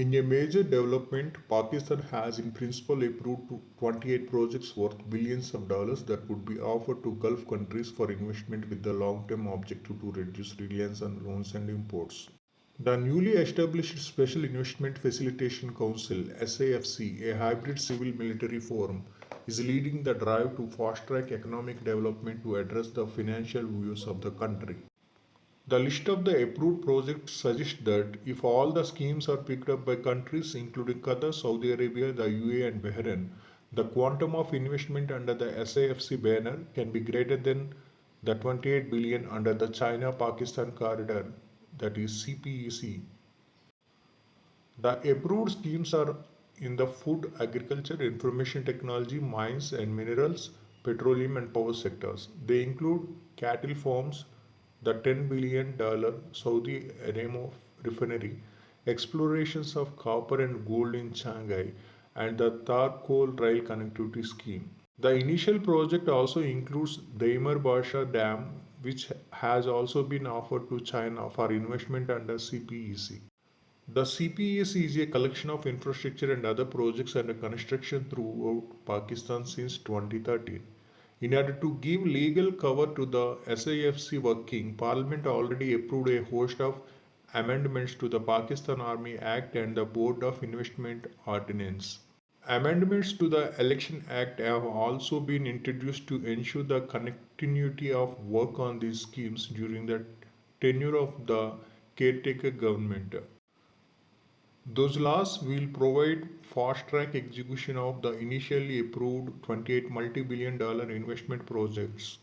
In a major development, Pakistan has in principle approved 28 projects worth billions of dollars that would be offered to Gulf countries for investment with the long-term objective to reduce reliance on loans and imports. The newly established Special Investment Facilitation Council (SAFC), a hybrid civil-military forum, is leading the drive to fast-track economic development to address the financial woes of the country. The list of the approved projects suggests that if all the schemes are picked up by countries including Qatar, Saudi Arabia, the UAE, and Bahrain, the quantum of investment under the SAFC banner can be greater than the 28 billion under the China-Pakistan corridor, that is CPEC. The approved schemes are in the food, agriculture, information technology, mines and minerals, petroleum and power sectors. They include cattle farms, the $10 billion Saudi Aremo refinery, explorations of copper and gold in Shanghai, and the Tar Coal Rail Connectivity Scheme. The initial project also includes Daimar Barsha Dam, which has also been offered to China for investment under CPEC. The CPEC is a collection of infrastructure and other projects under construction throughout Pakistan since 2013. In order to give legal cover to the SAFC working, Parliament already approved a host of amendments to the Pakistan Army Act and the Board of Investment Ordinance. Amendments to the Election Act have also been introduced to ensure the continuity of work on these schemes during the tenure of the caretaker government. Those laws will provide fast track execution of the initially approved 28 multi billion dollar investment projects,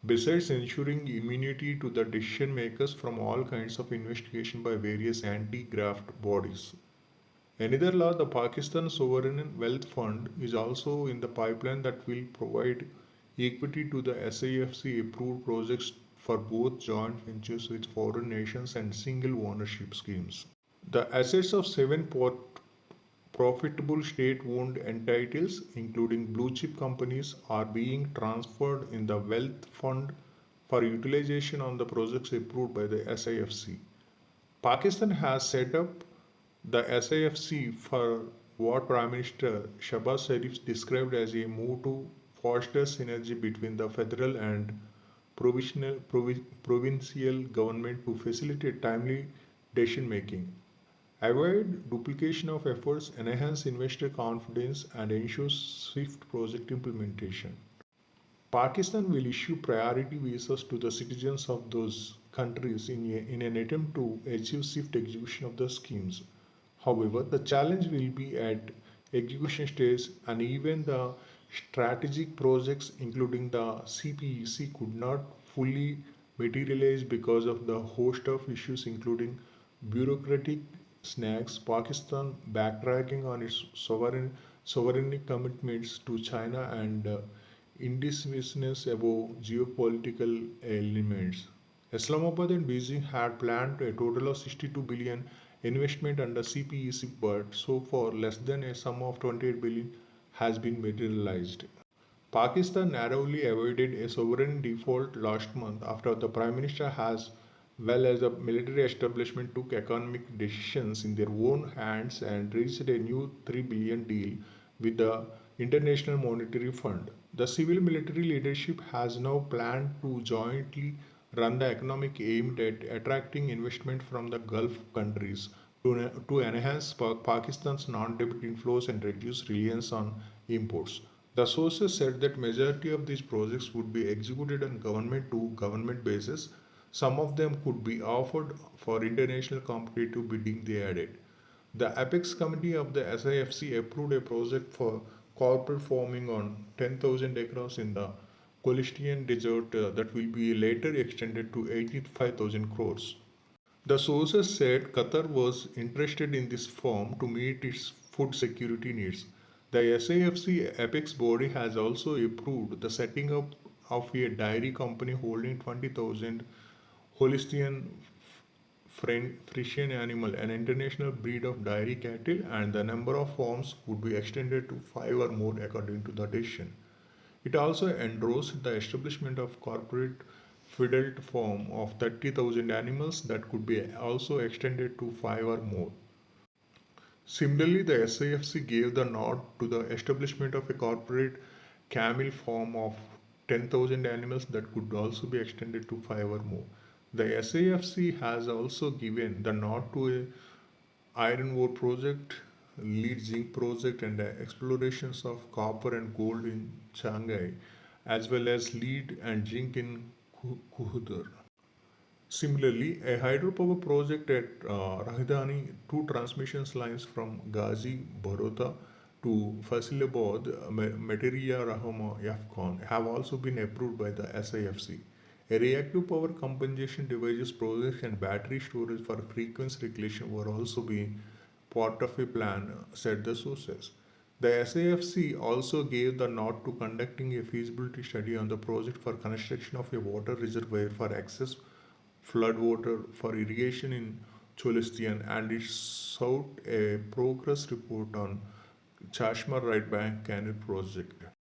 besides ensuring immunity to the decision makers from all kinds of investigation by various anti graft bodies. Another law, the Pakistan Sovereign Wealth Fund, is also in the pipeline that will provide equity to the SAFC approved projects for both joint ventures with foreign nations and single ownership schemes. The assets of seven profitable state owned entities, including blue chip companies, are being transferred in the Wealth Fund for utilization on the projects approved by the SIFC. Pakistan has set up the SIFC for what Prime Minister Shahbaz Sharif described as a move to foster synergy between the federal and provincial government to facilitate timely decision making, avoid duplication of efforts, enhance investor confidence, and ensure swift project implementation. Pakistan will issue priority visas to the citizens of those countries in an attempt to achieve swift execution of the schemes. However, the challenge will be at execution stage, and even the strategic projects, including the CPEC, could not fully materialize because of the host of issues, including bureaucratic snags, Pakistan backtracking on its sovereignty commitments to China, and indecisiveness about geopolitical elements. Islamabad and Beijing had planned a total of 62 billion investment under CPEC, but so far less than a sum of 28 billion has been materialized. Pakistan narrowly avoided a sovereign default last month after the Prime Minister as well as the military establishment took economic decisions in their own hands and reached a new 3 billion deal with the International Monetary Fund. The civil military leadership has now planned to jointly run the economic aimed at attracting investment from the Gulf countries to enhance Pakistan's non-debit inflows and reduce reliance on imports. The sources said that majority of these projects would be executed on government to government basis. Some of them could be offered for international competitive bidding, they added. The Apex Committee of the SIFC approved a project for corporate farming on 10,000 acres in the Colistian Desert that will be later extended to 85,000 crores. The sources said Qatar was interested in this firm to meet its food security needs. The SAFC apex body has also approved the setting up of a dairy company holding 20,000 Holstein Friesian animal, an international breed of dairy cattle, and the number of farms would be extended to 5 or more according to the decision. It also endorsed the establishment of corporate federal farm of 30,000 animals that could be also extended to 5 or more. Similarly, the SIFC gave the nod to the establishment of a corporate camel farm of 10,000 animals that could also be extended to 5 or more. The SIFC has also given the nod to a iron ore project, lead zinc project, and explorations of copper and gold in Shanghai, as well as lead and zinc in Kuhudar. Similarly, a hydropower project at Rajdhani, two transmission lines from Ghazi, Baroda to Faisalabad, Materia Rahama Yafcon, have also been approved by the SIFC. A reactive power compensation devices project and battery storage for frequency regulation were also being part of a plan, said the sources. The SAFC also gave the nod to conducting a feasibility study on the project for construction of a water reservoir for access floodwater for irrigation in Cholestian, and it sought a progress report on Chashma Right Bank Canal project.